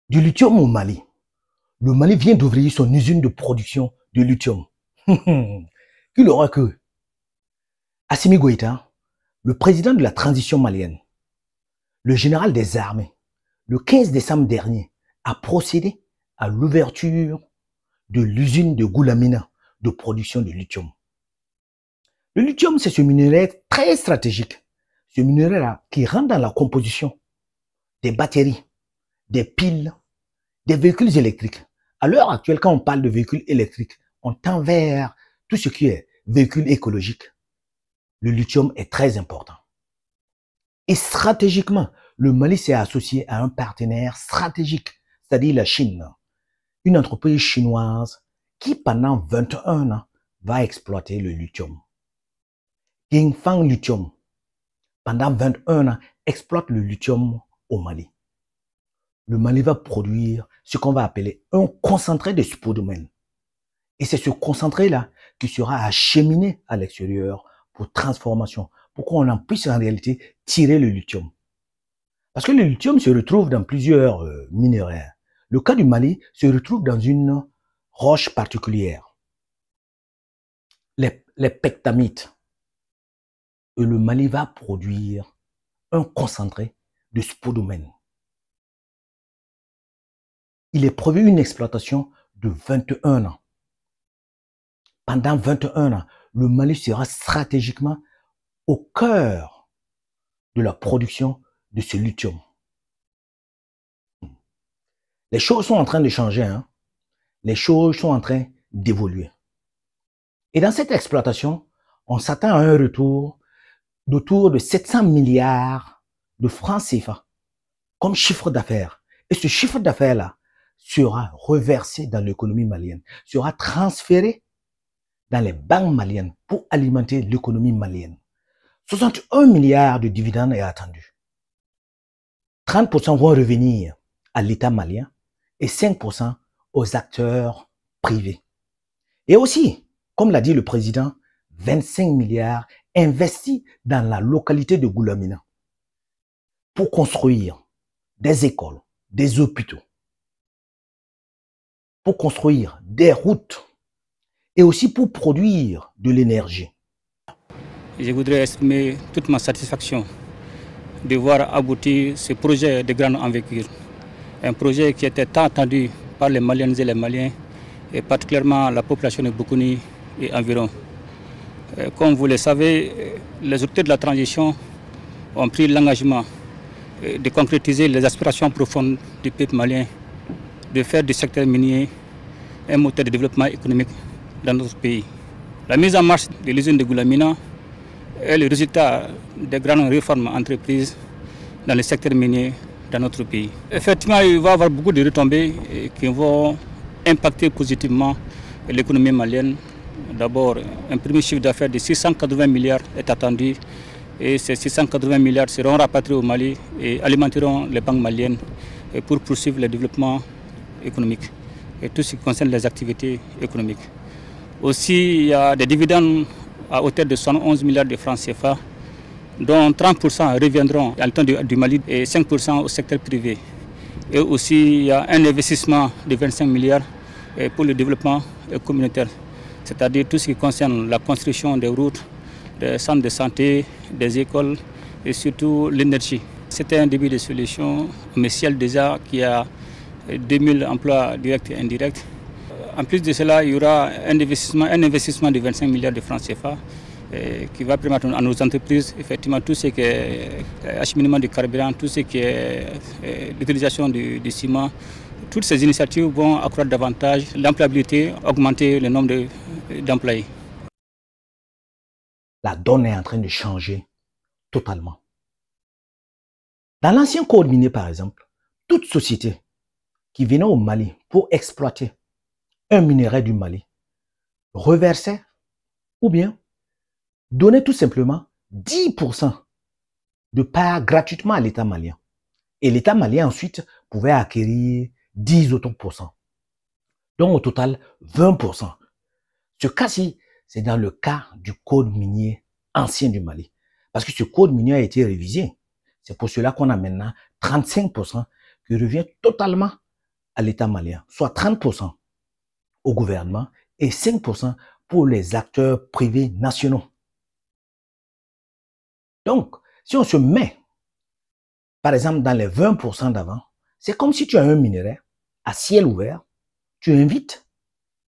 Du lithium au Mali. Le Mali vient d'ouvrir son usine de production de lithium. Qui l'aura cru? Assimi Goïta, le président de la transition malienne, le général des armées, le 15 décembre dernier, a procédé à l'ouverture de l'usine de Goulamina de production de lithium. Le lithium, c'est ce minerai très stratégique. Ce minerai-là qui rentre dans la composition des batteries, des piles, des véhicules électriques. À l'heure actuelle, quand on parle de véhicules électriques, on tend vers tout ce qui est véhicules écologiques. Le lithium est très important. Et stratégiquement, le Mali s'est associé à un partenaire stratégique, c'est-à-dire la Chine, une entreprise chinoise qui pendant 21 ans va exploiter le lithium. Yingfang Lithium, pendant 21 ans, exploite le lithium au Mali. Le Mali va produire ce qu'on va appeler un concentré de spodumène. Et c'est ce concentré-là qui sera acheminé à l'extérieur pour transformation, pour qu'on en puisse en réalité tirer le lithium. Parce que le lithium se retrouve dans plusieurs minerais. Le cas du Mali se retrouve dans une roche particulière, les pectamites. Et le Mali va produire un concentré de spodumène. Il est prévu une exploitation de 21 ans. Pendant 21 ans, le Mali sera stratégiquement au cœur de la production de ce lithium. Les choses sont en train de changer, hein? Les choses sont en train d'évoluer. Et dans cette exploitation, on s'attend à un retour d'autour de 700 milliards de francs CFA comme chiffre d'affaires. Et ce chiffre d'affaires-là sera reversé dans l'économie malienne, sera transféré dans les banques maliennes pour alimenter l'économie malienne. 61 milliards de dividendes est attendu. 30% vont revenir à l'État malien et 5% aux acteurs privés. Et aussi, comme l'a dit le président, 25 milliards investis dans la localité de Goulamina pour construire des écoles, des hôpitaux, pour construire des routes et aussi pour produire de l'énergie. Je voudrais exprimer toute ma satisfaction de voir aboutir ce projet de grande envergure. Un projet qui était tant attendu par les Maliennes et les Maliens, et particulièrement la population de Boukouni et environ. Comme vous le savez, les autorités de la transition ont pris l'engagement de concrétiser les aspirations profondes du peuple malien, de faire du secteur minier un moteur de développement économique dans notre pays. La mise en marche de l'usine de Goulamina est le résultat des grandes réformes entreprises dans le secteur minier dans notre pays. Effectivement, il va y avoir beaucoup de retombées qui vont impacter positivement l'économie malienne. D'abord, un premier chiffre d'affaires de 680 milliards est attendu et ces 680 milliards seront rapatriés au Mali et alimenteront les banques maliennes pour poursuivre le développement économique et tout ce qui concerne les activités économiques. Aussi, il y a des dividendes à hauteur de 71 milliards de francs CFA, dont 30% reviendront à l'État du Mali et 5% au secteur privé. Et aussi, il y a un investissement de 25 milliards pour le développement communautaire, c'est-à-dire tout ce qui concerne la construction des routes, des centres de santé, des écoles et surtout l'énergie. C'était un début de solution, mais Ciel déjà qui a 2000 emplois directs et indirects. En plus de cela, il y aura un investissement de 25 milliards de francs CFA qui va permettre à nos entreprises, effectivement, tout ce qui est acheminement de carburant, tout ce qui est l'utilisation du ciment. Toutes ces initiatives vont accroître davantage l'employabilité, augmenter le nombre d'employés. La donne est en train de changer totalement. Dans l'ancien code minier, par exemple, toute société qui venait au Mali pour exploiter un minerai du Mali reversait ou bien donnait tout simplement 10% de part gratuitement à l'État malien. Et l'État malien ensuite pouvait acquérir 10 autres pourcents. Donc au total 20%. Ce cas-ci, c'est dans le cas du code minier ancien du Mali. Parce que ce code minier a été révisé. C'est pour cela qu'on a maintenant 35% qui revient totalement à l'État malien, soit 30% au gouvernement et 5% pour les acteurs privés nationaux. Donc, si on se met, par exemple, dans les 20% d'avant, c'est comme si tu as un minerai à ciel ouvert, tu invites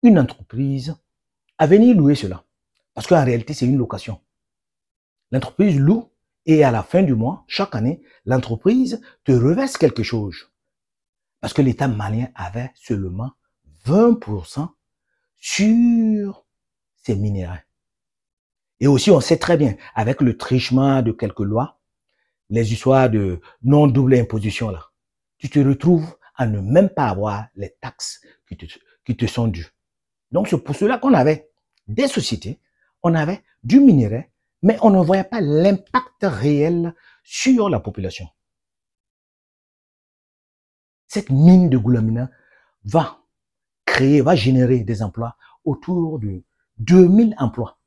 une entreprise à venir louer cela. Parce qu'en réalité, c'est une location. L'entreprise loue et à la fin du mois, chaque année, l'entreprise te reverse quelque chose. Parce que l'État malien avait seulement 20% sur ces minéraux. Et aussi, on sait très bien, avec le trichement de quelques lois, les histoires de non-double imposition, là, tu te retrouves à ne même pas avoir les taxes qui te sont dues. Donc, c'est pour cela qu'on avait des sociétés, on avait du minerai, mais on ne voyait pas l'impact réel sur la population. Cette mine de Goulamina va générer des emplois autour de 2000 emplois.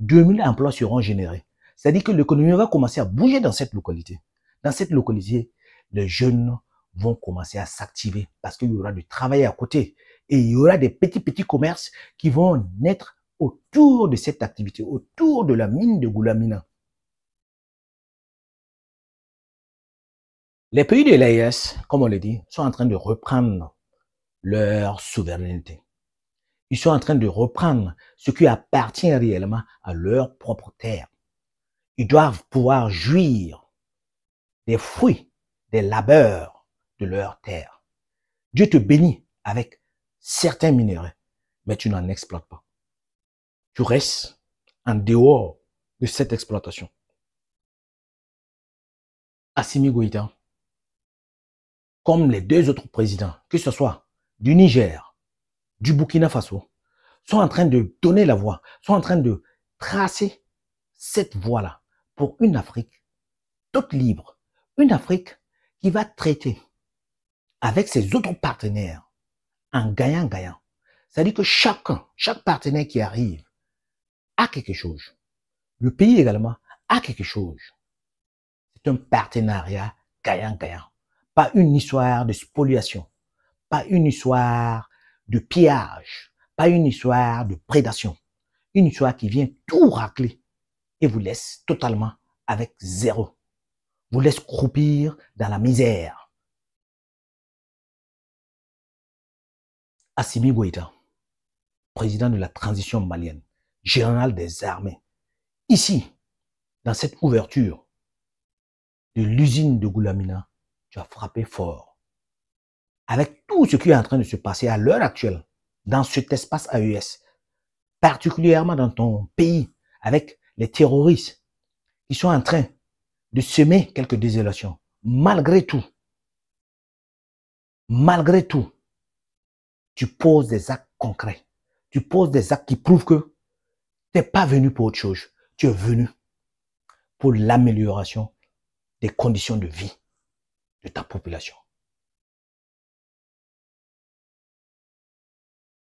2000 emplois seront générés. C'est-à-dire que l'économie va commencer à bouger dans cette localité. Dans cette localité, les jeunes vont commencer à s'activer parce qu'il y aura du travail à côté. Et il y aura des petits commerces qui vont naître autour de cette activité, autour de la mine de Goulamina. Les pays de l'AES, comme on le dit, sont en train de reprendre leur souveraineté. Ils sont en train de reprendre ce qui appartient réellement à leur propre terre. Ils doivent pouvoir jouir des fruits, des labeurs de leur terre. Dieu te bénit avec certains minéraux, mais tu n'en exploites pas. Tu restes en dehors de cette exploitation. Assimi Goïta, comme les deux autres présidents, que ce soit du Niger, du Burkina Faso, sont en train de donner la voie, sont en train de tracer cette voie-là pour une Afrique toute libre, une Afrique qui va traiter avec ses autres partenaires en gagnant-gagnant. C'est-à-dire que chaque partenaire qui arrive a quelque chose. Le pays également a quelque chose. C'est un partenariat gagnant-gagnant. Pas une histoire de spoliation, pas une histoire de pillage, pas une histoire de prédation. Une histoire qui vient tout racler et vous laisse totalement avec zéro. Vous laisse croupir dans la misère. Assimi Goïta, président de la transition malienne, général des armées, ici, dans cette ouverture de l'usine de Goulamina, tu as frappé fort. Avec tout ce qui est en train de se passer à l'heure actuelle, dans cet espace AES, particulièrement dans ton pays, avec les terroristes qui sont en train de semer quelques désolations, malgré tout, tu poses des actes concrets. Tu poses des actes qui prouvent que tu n'es pas venu pour autre chose. Tu es venu pour l'amélioration des conditions de vie de ta population.